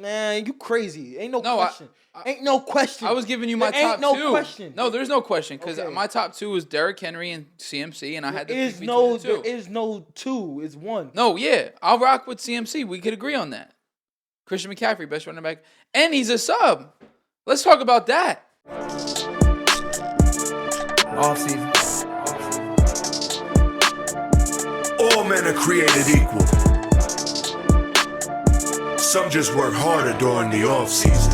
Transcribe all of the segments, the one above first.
Man, you crazy. Ain't no No, question. Ain't no question. I was giving you my There top ain't no two. question. No, there's no question because Okay. my top two was Derrick Henry and CMC, and I had to There pick between the two. There is no two. It's one. No, yeah, I'll rock with CMC. We could agree on that. Christian McCaffrey, best running back, and he's a sub. Let's talk about that. Offseason. All men are created equal. Some just work harder during the off season.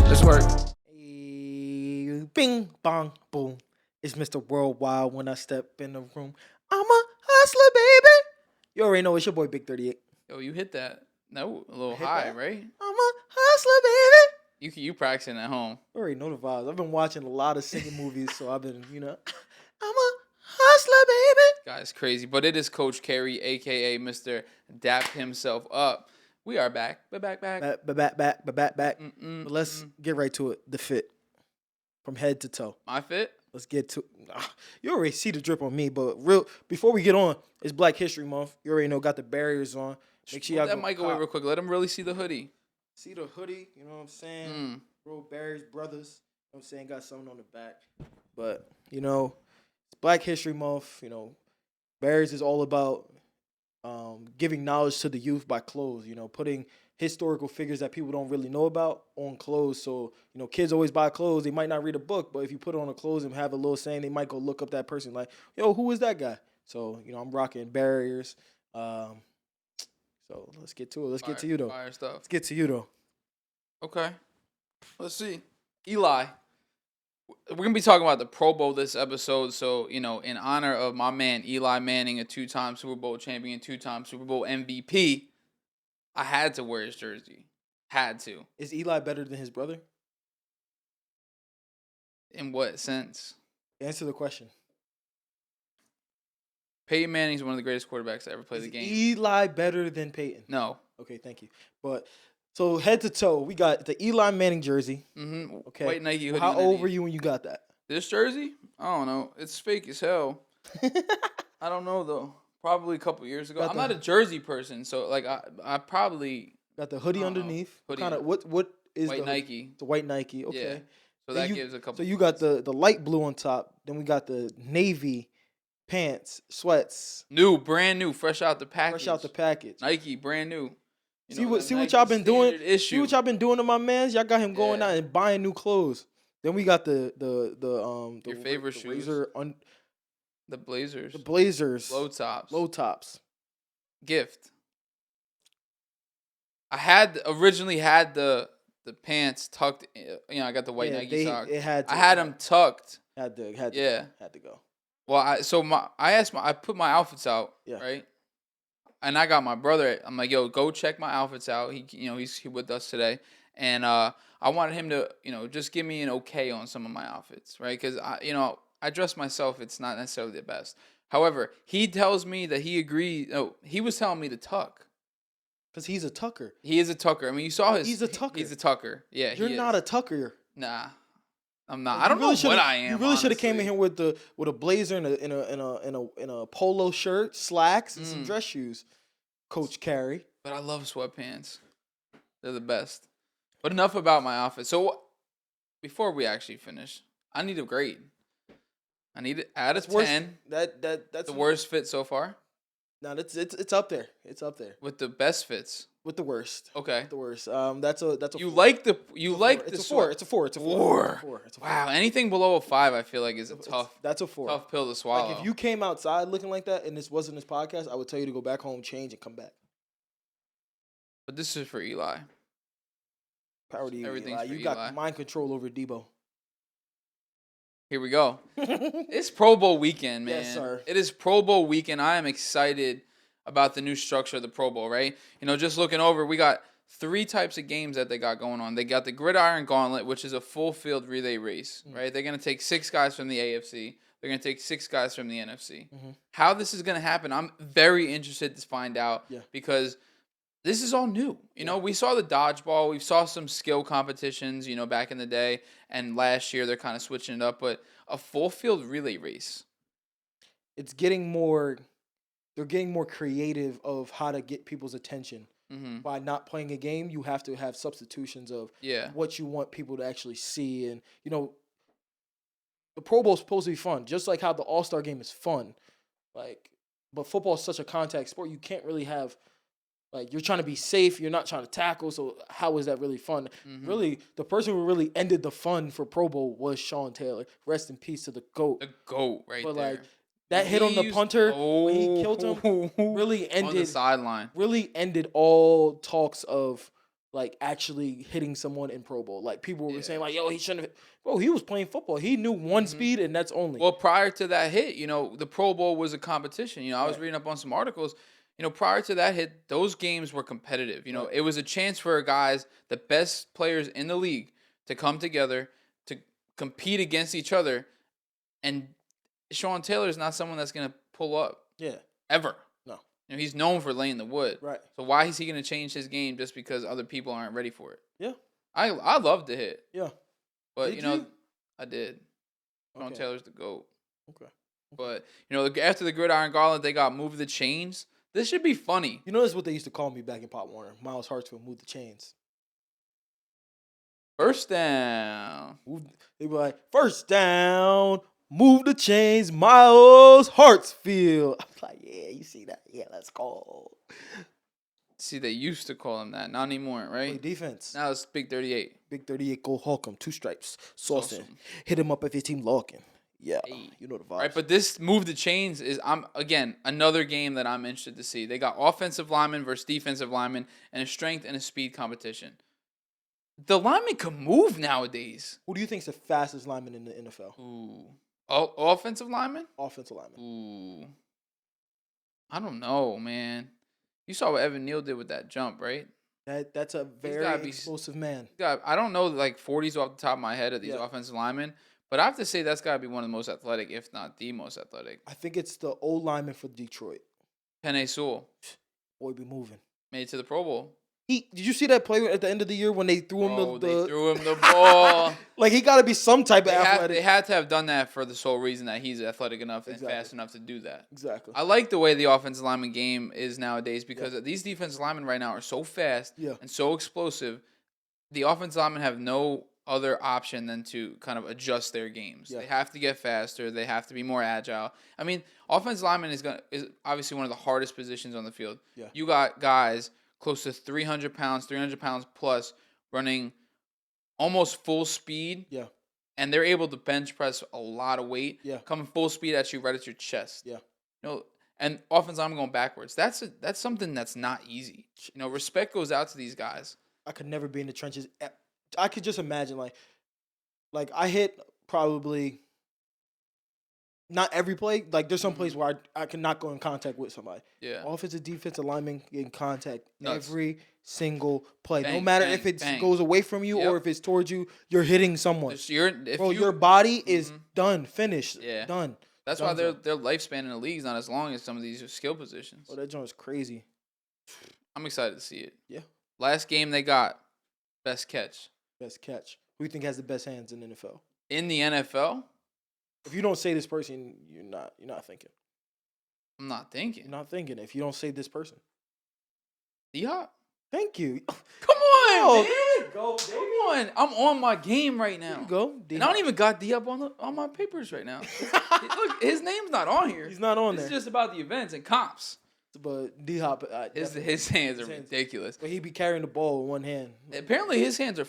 Let's work. Hey, bing, bong, boom. It's Mr. Worldwide when I step in the room. I'm a hustler, baby. You already know it's your boy Big 38. Yo, you hit that. No, a little Hit high, that? right? I'm a hustler, baby. You practicing at home. You already know the vibes. I've been watching a lot of singing movies, so I've been, I'm a hustler, baby. Guy's crazy, but it is Coach Carey, a.k.a. Mr. Dap himself up. We are back. Back. Back. But let's get right to it. The fit. From head to toe. My fit? Let's get to you already see the drip on me, but before we get on, it's Black History Month. You already know, got the barriers on. Make sure y'all that mic away real quick. Let him really see the hoodie. See the hoodie, you know what I'm saying? Bro, Barry's brothers, you know what I'm saying? Got something on the back. But, it's Black History Month. Barry's is all about giving knowledge to the youth by clothes, putting historical figures that people don't really know about on clothes. So, kids always buy clothes. They might not read a book, but if you put it on a clothes and have a little saying, they might go look up that person like, yo, who is that guy? So, I'm rocking barriers. So let's get to it. Let's get to you, though. Fire stuff. Let's get to you, though. Okay. Let's see. Eli. We're going to be talking about the Pro Bowl this episode. So, in honor of my man Eli Manning, a two-time Super Bowl champion, two-time Super Bowl MVP, I had to wear his jersey. Had to. Is Eli better than his brother? In what sense? Answer the question. Peyton Manning is one of the greatest quarterbacks to ever play the Is game. Eli better than Peyton? No. Okay, thank you. But so head to toe, we got the Eli Manning jersey. Mm-hmm. Okay. White Nike hoodie. How old were you when you got that? This jersey? I don't know. It's fake as hell. I don't know though. Probably a couple years ago. I'm not a jersey person, so I probably got the hoodie underneath. Kind of what is white the Nike? The white Nike. Okay. Yeah. So that gives a couple. So you got the light blue on top. Then we got the navy pants, sweats. Brand new, fresh out the package. Nike, brand new. See what y'all been doing? See what y'all been doing to my mans? Y'all got him going out and buying new clothes. Then we got your favorite shoes. The Blazers. The Blazers. Low tops. Gift. I originally had the pants tucked. I got the white Nike socks. I had them tucked. Had to go. Well, I put my outfits out, right? And I got my brother. I'm like, yo, go check my outfits out. He's with us today, and I wanted him to, just give me an okay on some of my outfits, right? Because I dress myself. It's not necessarily the best. However, he tells me that he agreed. No, he was telling me to tuck. Because he's a tucker. He is a tucker. I mean, you saw his. He's a tucker. He's a tucker. Yeah, you're not a tucker. Nah. I'm not. I don't know what I am. You really should have came in here with a blazer and a polo shirt, slacks, and some dress shoes, Coach Carey. But I love sweatpants. They're the best. But enough about my outfit. So before we actually finish, I need a grade. I need it out of 10. That's the worst fit so far. No, it's up there. It's up there with the best fits. With the worst. Okay. With the worst. That's a. You like the. It's a 4. It's a 4. It's a 4. Wow. Anything below a 5, I feel like is a tough. That's a 4. Tough pill to swallow. Like if you came outside looking like that and this wasn't this podcast, I would tell you to go back home, change, and come back. But this is for Eli. Power to you, Everything's Eli. for You Eli. got mind control over Debo. Here we go. It's Pro Bowl weekend, man. Yes, sir. It is Pro Bowl weekend. I am excited about the new structure of the Pro Bowl, right? Just looking over, we got 3 types of games that they got going on. They got the Gridiron Gauntlet, which is a full field relay race, right? They're going to take 6 guys from the AFC. They're going to take 6 guys from the NFC. Mm-hmm. How this is going to happen, I'm very interested to find out because this is all new. We saw the dodgeball. We saw some skill competitions, back in the day. And last year, they're kind of switching it up. But a full field relay race. It's getting more they're getting more creative of how to get people's attention. Mm-hmm. By not playing a game, you have to have substitutions of what you want people to actually see. And, the Pro Bowl is supposed to be fun, just like how the All-Star game is fun. But football is such a contact sport, you can't really have, you're trying to be safe, you're not trying to tackle, so how is that really fun? Mm-hmm. Really, the person who really ended the fun for Pro Bowl was Sean Taylor. Rest in peace to the GOAT. The GOAT there. That hit on the punter when he killed him really ended on the sideline. Really ended all talks of actually hitting someone in Pro Bowl. People were saying yo, he shouldn't have. Bro, he was playing football. He knew one speed and that's only. Well, prior to that hit, the Pro Bowl was a competition. I was reading up on some articles. Prior to that hit, those games were competitive. It was a chance for guys, the best players in the league, to come together to compete against each other. And Sean Taylor is not someone that's going to pull up. Yeah. Ever. No. He's known for laying the wood. Right. So why is he going to change his game just because other people aren't ready for it? Yeah. I loved the hit. Yeah. But, Did you? I did. Sean Taylor's the GOAT. Okay. But, after the Gridiron Gauntlet, they got Move the Chains. This should be funny. This is what they used to call me back in Pop Warner. Myles Hartsfield, move the chains. First down. They were like, first down, move the chains, Myles Hartsfield. I was like, yeah, you see that? Yeah, let's go. See, they used to call him that. Not anymore, right? Play defense. Now it's Big 38. Big 38, go Hulk him. 2 stripes. Sauce him. Hit him up if your team locking. Yeah, you know the vibes. Right, but this Move the Chains is, another game that I'm interested to see. They got offensive linemen versus defensive linemen and a strength and a speed competition. The linemen can move nowadays. Who do you think's the fastest lineman in the NFL? Ooh. Oh, offensive lineman? Offensive lineman. Ooh. I don't know, man. You saw what Evan Neal did with that jump, right? That's a very explosive man. I don't know 40s off the top of my head of these offensive linemen, but I have to say that's got to be one of the most athletic, if not the most athletic. I think it's the old lineman for Detroit. Penei Sewell. Boy, be moving. Made it to the Pro Bowl. Did you see that play at the end of the year when they threw him they threw him the ball. He got to be some type of athletic. They had to have done that for the sole reason that he's athletic enough and fast enough to do that. Exactly. I like the way the offensive lineman game is nowadays because these defensive linemen right now are so fast and so explosive. The offensive linemen have no other option than to kind of adjust their games. They have to get faster. They have to be more agile. I mean, offensive lineman is obviously one of the hardest positions on the field. Yeah. You got guys close to 300 pounds plus, running almost full speed. Yeah. And they're able to bench press a lot of weight. Yeah. Coming full speed at you right at your chest. Yeah. And offense I'm going backwards. That's something that's not easy. Respect goes out to these guys. I could never be in the trenches. I could just imagine like I hit probably not every play. There's some plays where I cannot go in contact with somebody. Yeah. Offensive, defensive lineman in contact every single play. No matter if it goes away from you or if it's towards you, you're hitting someone. Your body is done, finished, done. That's why their lifespan in the league is not as long as some of these skill positions. Oh, that joint is crazy. I'm excited to see it. Yeah. Last game they got, best catch. Best catch. Who do you think has the best hands in the NFL? In the NFL? If you don't say this person, you're not thinking. I'm not thinking. You're not thinking if you don't say this person. D-Hop? Thank you. Come on, man. There you go, baby. Come on. I'm on my game right now. There you go. D-Hop. And I don't even got D-Up on my papers right now. Look, his name's not on here. He's not on there. It's just about the events and comps. But D-Hop, his hands are ridiculous. But he be carrying the ball with one hand. Apparently his hands are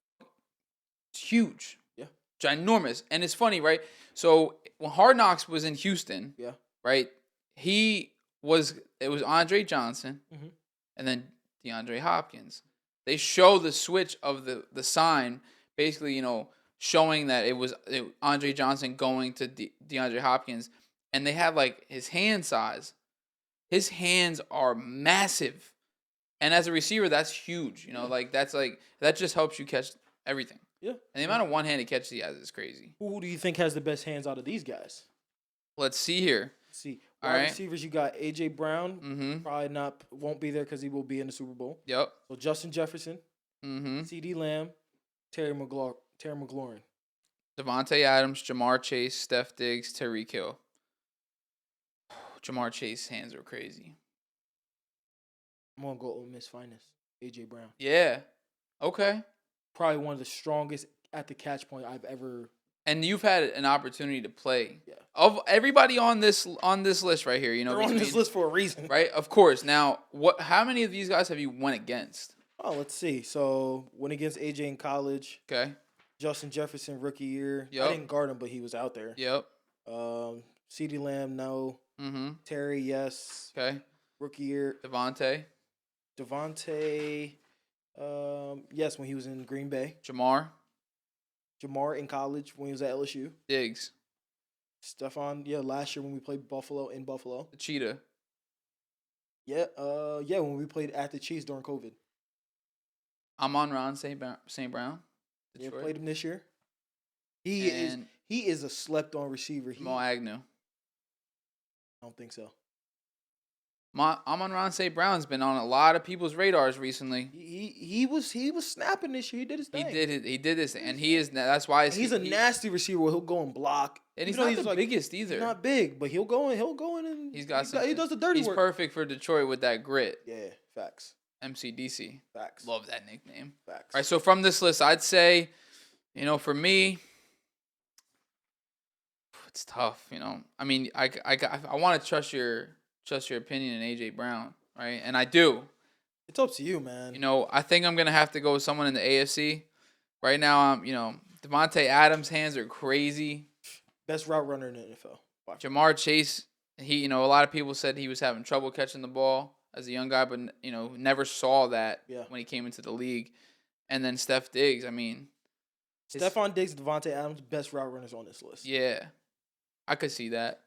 huge. Yeah. Ginormous. And it's funny, right? So when Hard Knocks was in Houston, right, it was Andre Johnson and then DeAndre Hopkins. They show the switch of the sign, basically, showing that it was Andre Johnson going to DeAndre Hopkins, and they had his hand size. His hands are massive, and as a receiver, that's huge. That just helps you catch everything. Yeah. And the amount of one-handed catches he has is crazy. Who do you think has the best hands out of these guys? Let's see here. Let's see. Wide receivers, you got A.J. Brown. Mm-hmm. Probably won't be there because he will be in the Super Bowl. Yep. So Justin Jefferson. Mm-hmm. C.D. Lamb. Terry McLaurin. Devontae Adams, Jamar Chase, Steph Diggs, Tyreek Hill. Jamar Chase's hands are crazy. I'm gonna go Ole Miss finest. AJ Brown. Yeah. Okay. Probably one of the strongest at the catch point I've ever. And you've had an opportunity to play. Yeah. Of everybody on this list right here, They're on this list for a reason. right? Of course. Now, how many of these guys have you went against? Oh, let's see. So went against AJ in college. Okay. Justin Jefferson rookie year. Yep. I didn't guard him, but he was out there. Yep. CeeDee Lamb, no. Mm-hmm. Terry, yes. Okay. Rookie year. Devontae. Yes, when he was in Green Bay. Jamar. Jamar in college when he was at LSU. Diggs. Stephon, last year when we played Buffalo in Buffalo. The Cheetah. Yeah, when we played at the Chiefs during COVID. Amon-Ra St. Brown. Yeah, Detroit. played him this year. He is a slept-on receiver. Jamal Agnew. I don't think so. Amon-Ra St. Brown's been on a lot of people's radars recently. He was snapping this year. He did his thing. He did this, and he is. That's why he's a nasty receiver. He'll go and block, and he's not the biggest either. He's not big, but he'll go in and he does the dirty work. He's perfect for Detroit with that grit. Yeah, facts. MCDC. Facts. Love that nickname. Facts. All right, so from this list, I'd say, for me, it's tough. I mean, I want to trust your opinion in AJ Brown, right? And I do. It's up to you, man. I think I'm gonna have to go with someone in the AFC. Right now, Devontae Adams' hands are crazy. Best route runner in the NFL. Watch. Jamar Chase, a lot of people said he was having trouble catching the ball as a young guy, but never saw that when he came into the league. And then Steph Diggs, Stephon Diggs, Devontae Adams, best route runners on this list. Yeah, I could see that.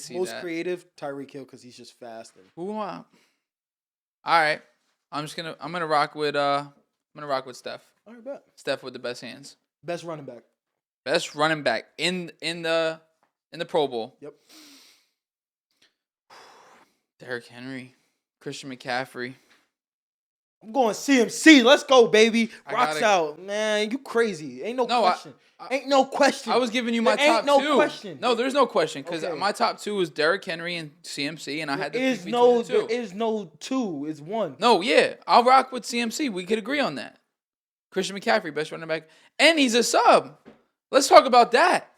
Most creative, Tyreek Hill, because he's just fast. Who am I? All right, I'm gonna rock with Steph. All right, bet. Steph with the best hands. Best running back. Best running back in the Pro Bowl. Yep. Derrick Henry, Christian McCaffrey. I'm going CMC. Let's go, baby. Rocks out. Man, you crazy. Ain't no question. Ain't no question. I was giving you my top two. Ain't no question. No, there's no question because my top two was Derrick Henry and CMC, and I had to pick between the two. There is no two. It's one. No, yeah. I'll rock with CMC. We could agree on that. Christian McCaffrey, best running back. And he's a sub. Let's talk about that.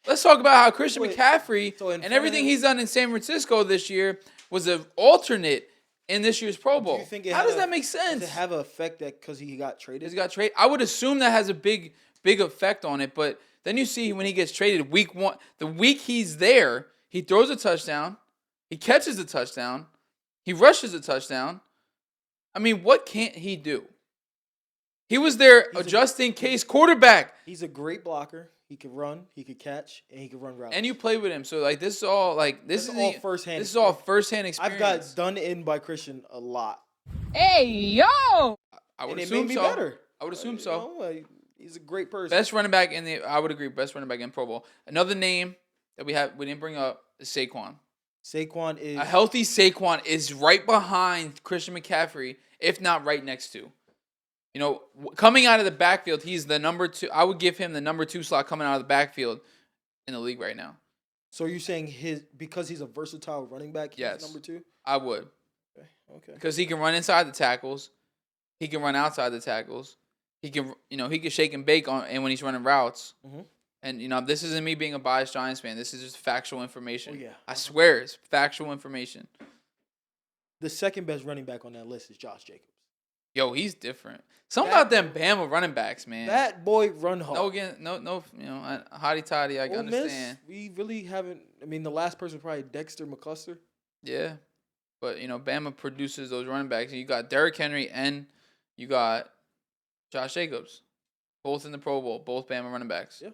Let's talk about how Christian McCaffrey and everything he's done in San Francisco this year was an alternate in this year's Pro Bowl. How does that make sense? Does it have an effect that because he got traded? I would assume that has a big effect on it, but then you see when he gets traded week one, the week he's there, he throws a touchdown, he catches a touchdown, he rushes a touchdown. I mean, what can't he do? He was their just-in-case quarterback. He's a great blocker. He can run, he could catch, and he can run routes. And you play with him, so this is all all firsthand. This is all firsthand experience. I've got done in by Christian a lot. Hey yo! I would and assume it made me so. better. I would assume so. He's a great person. Best running back I would agree. Best running back in Pro Bowl. Another name that we didn't bring up is Saquon. Saquon is a healthy Saquon is right behind Christian McCaffrey, if not right next to. Coming out of the backfield, he's the number 2. I would give him the number 2 slot coming out of the backfield in the league right now. So you're saying because he's a versatile running back, he's number 2? I would. Okay. Because he can run inside the tackles, he can run outside the tackles, he can he can shake and bake and when he's running routes. Mm-hmm. And this isn't me being a biased Giants fan. This is just factual information. Oh, yeah. I swear it's factual information. The second best running back on that list is Josh Jacobs. Yo, he's different. Something about them Bama running backs, man. That boy run hard. No, hotty toddy. I can understand. We really haven't. I mean, the last person was probably Dexter McCluster. Yeah, but Bama produces those running backs. You got Derrick Henry and you got Josh Jacobs, both in the Pro Bowl, both Bama running backs. Yeah,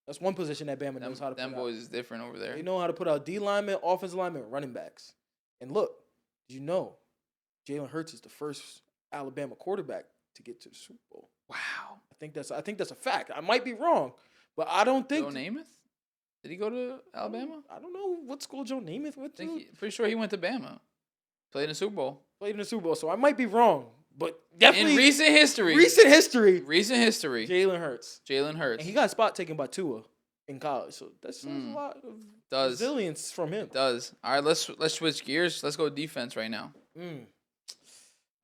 that's one position that Bama knows how to. Them boys is different over there. They know how to put out D linemen, offensive linemen, running backs. And look, Jalen Hurts is the first Alabama quarterback to get to the Super Bowl. Wow. I think that's a fact. I might be wrong, but I don't think Joe Namath? Did he go to Alabama? I don't know what school Joe Namath went to. Pretty sure he went to Bama. Played in the Super Bowl. So I might be wrong, but definitely in recent history. Jalen Hurts. And he got spot taken by Tua. in college. So that shows a lot of Does. resilience from him. Does. All right, let's switch gears. Let's go defense right now.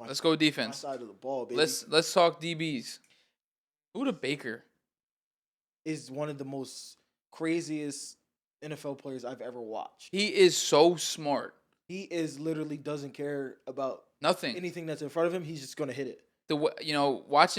Let's go My defense. side of the ball, baby. Let's talk DBs. Buda Baker. Is one of the most craziest NFL players I've ever watched. He is so smart. He is literally doesn't care about Nothing. anything that's in front of him. He's just gonna hit it.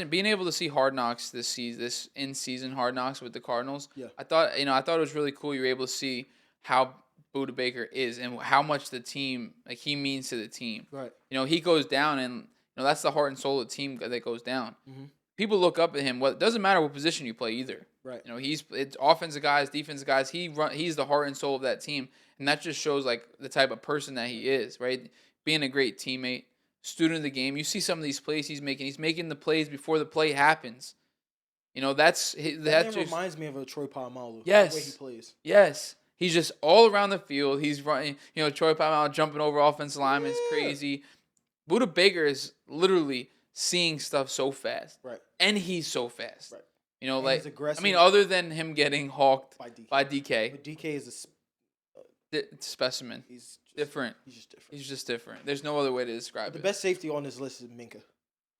Being able to see Hard Knocks this season, this in-season Hard Knocks with the Cardinals. Yeah. I thought it was really cool. You were able to see how Buda Baker is and how much the team, like, he means to the team. Right. He goes down, and that's the heart and soul of the team that goes down. Mm-hmm. People look up at him. Well, it doesn't matter what position you play either. Right. It's offensive guys, defensive guys. He's the heart and soul of that team, and that just shows like the type of person that he is. Right. Being a great teammate. Student of the game. You see some of these plays he's making. He's making the plays before the play happens. That just reminds me of a Troy Polamalu. Yes. The way he plays. Yes. He's just all around the field. He's running. Troy Polamalu jumping over offensive linemen is crazy. Buda Baker is literally seeing stuff so fast. Right. And he's so fast. Right. Like, he's aggressive. I mean, other than him getting hawked by DK. But DK is specimen. He's different. He's just different. He's just different. There's no other way to describe it. The best safety on this list is Minka.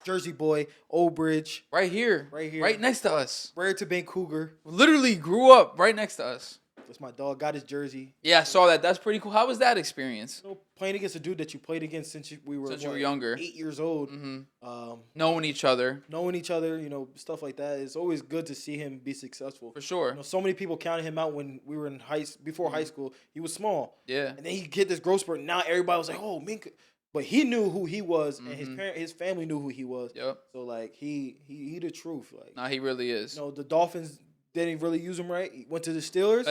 Jersey boy, Old Bridge. Right here. Right next to us. Rare to Bank Cougar. Literally grew up right next to us. That's my dog. Got his jersey. Yeah, I saw that. That's pretty cool. How was that experience? Playing against a dude that you played against since we were younger. 8 years old. Mm-hmm. Knowing each other. Stuff like that. It's always good to see him be successful. For sure. So many people counted him out when we were in before high school. He was small. Yeah. And then he hit this growth spurt. And now everybody was like, oh, Minka. But he knew who he was, and his family knew who he was. Yep. So, like, he the truth. Like, nah, he really is. The Dolphins didn't really use him right. He went to the Steelers.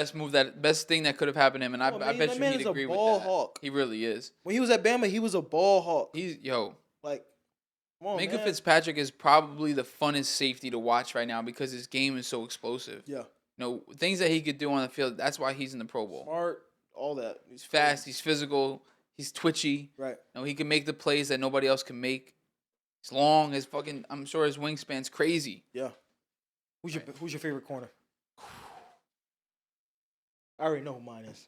Best thing that could have happened to him, and I bet you he'd agree with that. Hawk. He really is. When he was at Bama, he was a ball hawk. Like, come on, Minka man. Fitzpatrick is probably the funnest safety to watch right now because his game is so explosive. Yeah. Things that he could do on the field. That's why he's in the Pro Bowl. Smart, all that. He's fast. He's physical. He's twitchy. Right. He can make the plays that nobody else can make. He's long. I'm sure his wingspan's crazy. Yeah. Who's your favorite corner? I already know who mine is.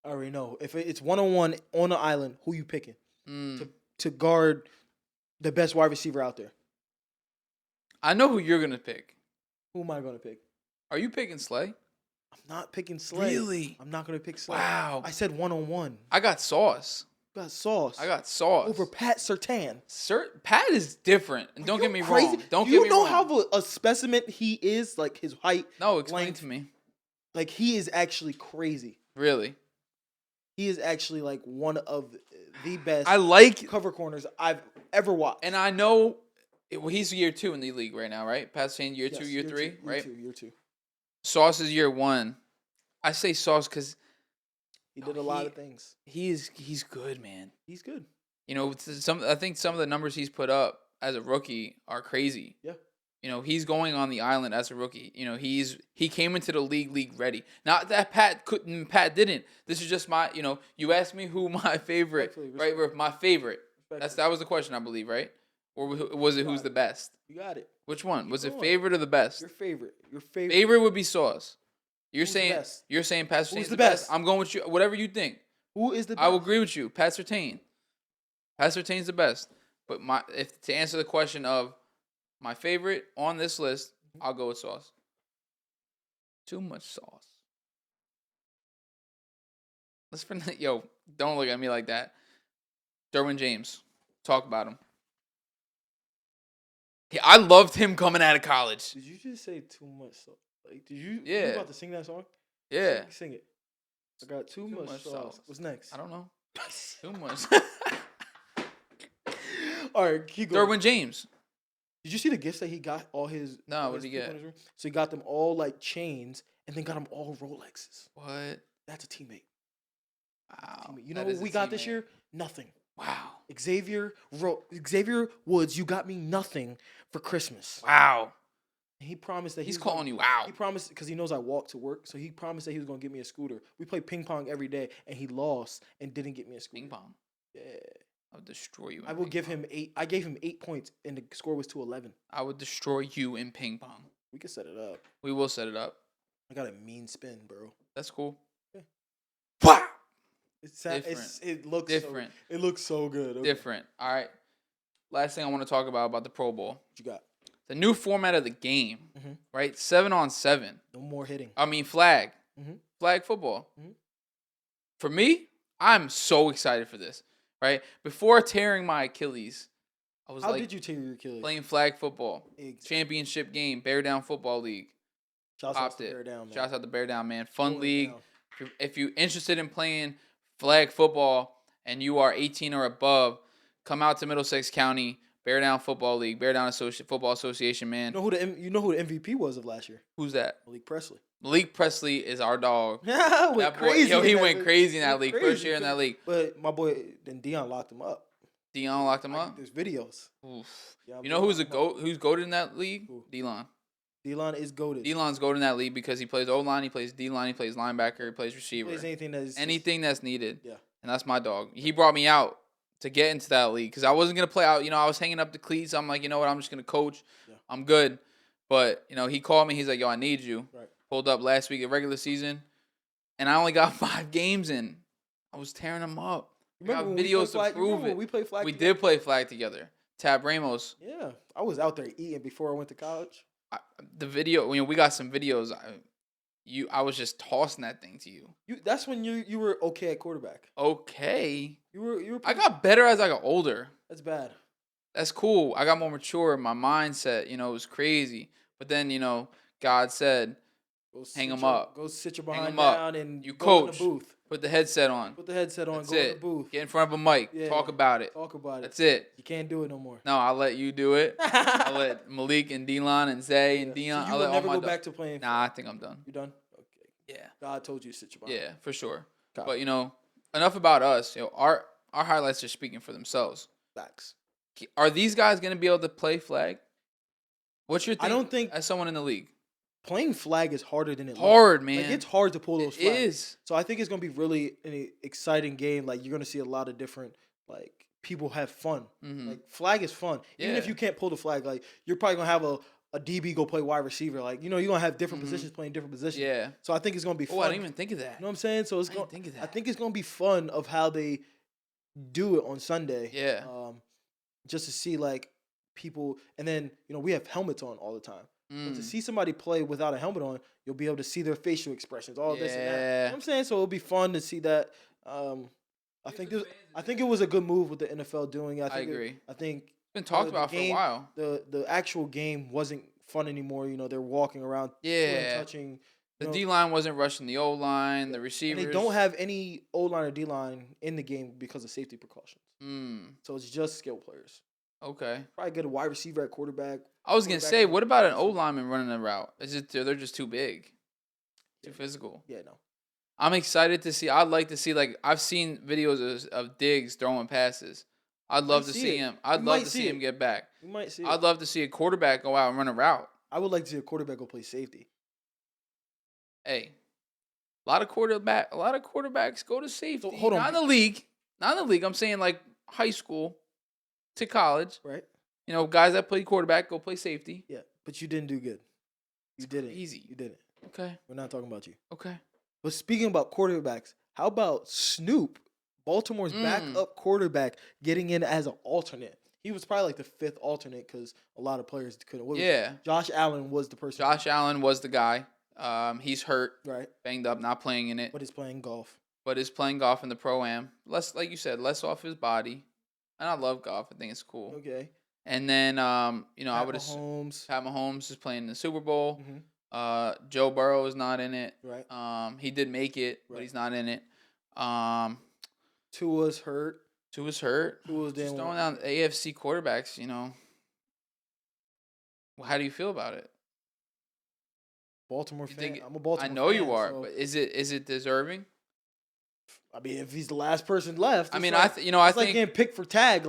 I already know. If it's 1-on-1 on the island, who you picking to guard the best wide receiver out there? I know who you're gonna pick. Who am I gonna pick? Are you picking Slay? I'm not picking Slay. Really? I'm not gonna pick Slay. Wow. I said 1-on-1. I got Sauce. You got Sauce. I got Sauce over Pat Surtain. Pat is different. And don't get me crazy? wrong. Don't Do get me you know wrong. how a specimen he is? Like his height. No, explain length. to me. Like he is actually crazy. Really? He is actually like one of the best cover corners I've ever watched. And I know he's year 2 in the league right now, right? Pat's saying year 2, year 3, right? Year two. Sauce is year 1. I say Sauce because he did a lot of things. He's good, man. He's good. I think some of the numbers he's put up as a rookie are crazy. Yeah. He's going on the island as a rookie. He came into the league ready. Not that Pat didn't. This is just my, you asked me who my favorite, right? My favorite. That was the question, I believe, right? Or was it who's the best? You got it. Which one? Was it favorite or the best? Your favorite. Favorite would be Sauce. Who's saying the best? You're saying Pat Surtain's the best? I'm going with you. Whatever you think. Who is the best? I will agree with you. Pat Surtain. Pat Surtain's the best. But to answer the question of my favorite on this list, I'll go with Sauce. Too much sauce. Don't look at me like that. Derwin James. Talk about him. I loved him coming out of college. Did you just say too much sauce? Like, you about to sing that song? Yeah. Sing it. I got too much sauce. What's next? I don't know. Too much. All right, keep going. Derwin James. Did you see the gifts that he got? All his. No, what did he get? So he got them all like chains, and then got them all Rolexes. What? That's a teammate. Wow. You know what we got this year? Nothing. Wow. Xavier Woods, you got me nothing for Christmas. Wow. And he promised that he's calling you wow. He promised because he knows I walk to work, so he promised that he was gonna get me a scooter. We play ping pong every day, and he lost and didn't get me a scooter. Ping pong. Yeah. I would destroy you. I will give him 8. I gave him 8 points, and the score was 2-11. I would destroy you in ping pong. We could set it up. We will set it up. I got a mean spin, bro. That's cool. Yeah. Wow. It looks different. It looks so good. Okay. Different. All right. Last thing I want to talk about the Pro Bowl. What you got? The new format of the game, right? 7-on-7. No more hitting. I mean, flag. Mm-hmm. Flag football. Mm-hmm. For me, I'm so excited for this, right? Before tearing my Achilles, I was How did you tear your Achilles? playing flag football. Exactly. Championship game, Bear Down Football League. Shouts out to Bear Down, man. Shouts out to Bear Down, man. Fun Going league. down. If you're interested in playing flag football and you are 18 or above, come out to Middlesex County, Bear Down Football League, Bear Down Football Association, man. You know who the MVP was of last year? Who's that? Malik Presley. Malik Presley is our dog. That boy, he went crazy in that league. First year in that league. But my boy, then Dion locked him up. Dion locked him up? There's videos. Oof. Yeah, You know who's goated in that league? Who? D-Line. D-Line is goated. D-Line's goated in that league because he plays O-line, he plays D-line, he plays linebacker, he plays receiver. He plays anything that's needed. Yeah. And that's my dog. He brought me out to get into that league because I wasn't going to play out. I was hanging up the cleats. I'm like, you know what? I'm just going to coach. Yeah. I'm good. But, he called me. He's like, yo, I need you. Right. Pulled up last week at regular season, and I only got 5 games in. I was tearing them up. Remember I got videos to prove it. We played flag We together? did play flag together. Tab Ramos. Yeah. I was out there eating before I went to college. The video, we got some videos. I was just tossing that thing to you. That's when you were okay at quarterback. Okay. You were I got better as I got older. That's bad. That's cool. I got more mature. My mindset, it was crazy. But then, God said, hang them up. Go sit your Hang behind 'em down up. and You go in coach. the booth. Put the headset on. Put the headset on. That's go in it. the booth. Get in front of a mic. Yeah. Talk about it. Talk about it. That's it. You can't do it no more. No, I'll let you do it. I'll let Malik and D-Lon and Zay and Dion. So you I'll will let never all my go back to playing. Nah, I think I'm done. You done? Okay. Yeah. God told you to sit your behind. Yeah, for sure. God. But enough about us. Our highlights are speaking for themselves. Facts. Are these guys going to be able to play flag? What's your thing? I don't think as someone in the league. Playing flag is harder than it Hard, looks. man. Like, it's hard to pull those flags. It is. So I think it's gonna be really an exciting game. Like you're gonna see a lot of different people have fun. Mm-hmm. Like flag is fun. Even if Yeah. you can't pull the flag, like you're probably gonna have a DB go play wide receiver. Like you're gonna have different positions playing different positions. Yeah. So I think it's gonna be fun. Oh, I didn't even think of that. You know what I'm saying? So it's I didn't going. think of I that. think it's gonna be fun of how they do it on Sunday. Yeah. Just to see people, and then we have helmets on all the time. But to Mm. see somebody play without a helmet on, you'll be able to see their facial expressions, all this and that. You know Yeah. what I'm saying? So it'll be fun to see that. I think it was a good move with the NFL doing it. I agree. I think It's been talked the about for a game- while. the actual game wasn't fun anymore. They're walking around, Yeah. touching. The D line wasn't rushing the O line. The And receivers. they don't have any O line or D line in the game because of safety precautions. Mm. So it's just skill players. Okay. Probably get a wide receiver at quarterback. I was gonna Quarterback say, and what about an O receiver. lineman running a route? Is it they're just too big, too physical? Yeah, no. I'm excited to see. I'd like to see I've seen videos of Diggs throwing passes. I'd love to see see it. him. I'd You love might to see see him it. get back. You might see. I'd love to see a quarterback go out and run a route. I would like to see a quarterback go play safety. Hey, a lot of quarterbacks go to safety. So, hold on. Not in the league. Not in the league. I'm saying high school to college. Right? Guys that play quarterback go play safety. Yeah, but you didn't do good. You didn't. crazy. You didn't. Okay. We're not talking about you. Okay. But speaking about quarterbacks, how about Snoop, Baltimore's backup quarterback, getting in as an alternate? He was probably the 5th alternate because a lot of players couldn't. Yeah. Josh Allen was the person. Josh Allen was the guy. He's hurt, Right. banged up, not playing in it, But he's playing golf. but is playing golf in the Pro-Am. Less, like you said, less off his body. And I love golf. I think it's cool. Okay. And then, I would Pat assume Mahomes. Pat Mahomes is playing in the Super Bowl. Mhm. Joe Burrow is not in it. Right. He did make it, but Right. he's not in it. Tua's hurt. Tua's hurt. Tua's Just down. throwing down AFC quarterbacks, Well, how do you feel about it? Baltimore You fan. think- I'm a Baltimore I know you fan, are, so, but is it deserving? I mean, if he's the last person left, I it's mean, like, I it's like think. getting picked for tag.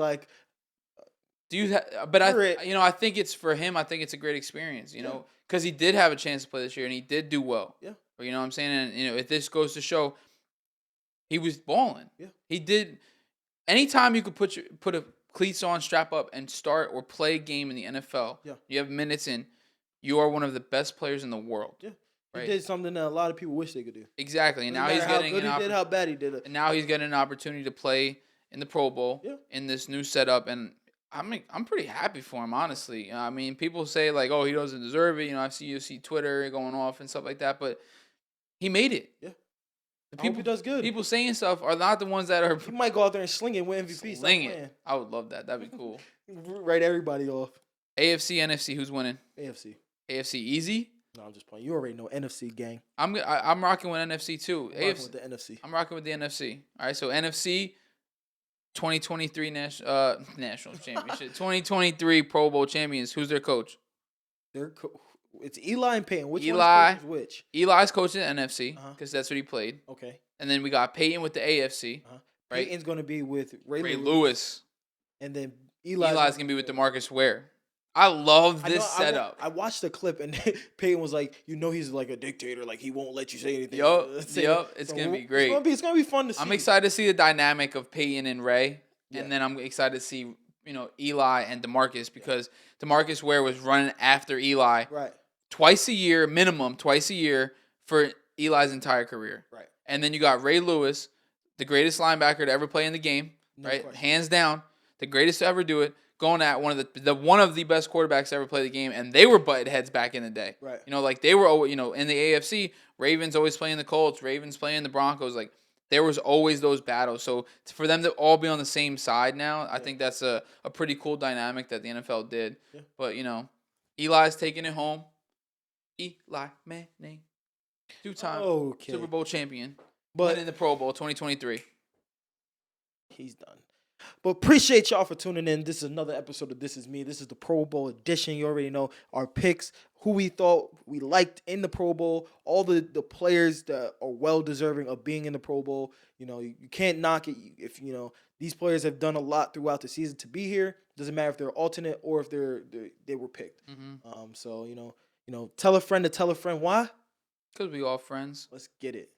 Do you? But For it. I think it's for him. I think it's a great experience. Yeah. Because he did have a chance to play this year and he did do well. Yeah. But you know what I'm saying? And if this goes to show, he was balling. Yeah. He did. anytime you could put a cleats on, strap up, and start or play a game in the NFL, you have minutes in, you are one of the best players in the world. Yeah. Right? He did something that a lot of people wish they could do. Exactly. And No now he's matter how getting good he did, how bad he did it. and now he's getting an opportunity to play in the Pro Bowl in this new setup, and I'm pretty happy for him, honestly. I mean, people say like, "Oh, he doesn't deserve it." You know, you see Twitter going off and stuff like that, but he made it. Yeah. The I hope he does good. People saying stuff are not the ones that are. He might go out there and sling it, win MVP. Sling it. I would love that. That'd be cool. Write everybody off. AFC, NFC, who's winning? AFC. AFC easy. No, I'm just playing. You already know NFC gang. I'm rocking with NFC too. I'm rocking with the NFC. I'm rocking with the NFC. All right, so NFC 2023 national championship. 2023 Pro Bowl champions. Who's their coach? It's Eli and Peyton. Which Eli, one's which? Eli's coaching the NFC because that's what he played. Okay. And then we got Peyton with the AFC. Right? Peyton's going to be with Ray Lewis. And then Eli's going to be with DeMarcus Ware. I love this setup. I watched the clip and Peyton was like, he's like a dictator. Like, he won't let you say anything. Yup. It's going to be great. It's going to be fun to see. I'm excited to see the dynamic of Peyton and Ray. Yeah. And then I'm excited to see, Eli and DeMarcus because DeMarcus Ware was running after Eli. Right. Twice a year for Eli's entire career. Right. And then you got Ray Lewis, the greatest linebacker to ever play in the game, right? Question. Hands down, the greatest to ever do it, going at one of the best quarterbacks to ever play the game, and they were butted heads back in the day. Right. Like they were, in the AFC, Ravens always playing the Colts, Ravens playing the Broncos, like there was always those battles. So for them to all be on the same side now, I think that's a pretty cool dynamic that the NFL did. Yeah. But, Eli's taking it home. Eli Manning, 2-time Super Bowl champion, but in the Pro Bowl 2023. He's done. But appreciate y'all for tuning in. This is another episode of This Is Me. This is the Pro Bowl edition. You already know our picks, who we thought we liked in the Pro Bowl, all the players that are well-deserving of being in the Pro Bowl. You can't knock it. If, these players have done a lot throughout the season to be here. Doesn't matter if they're alternate or if they were picked. Mm-hmm. So, tell a friend to tell a friend. Why? Because we all friends. Let's get it.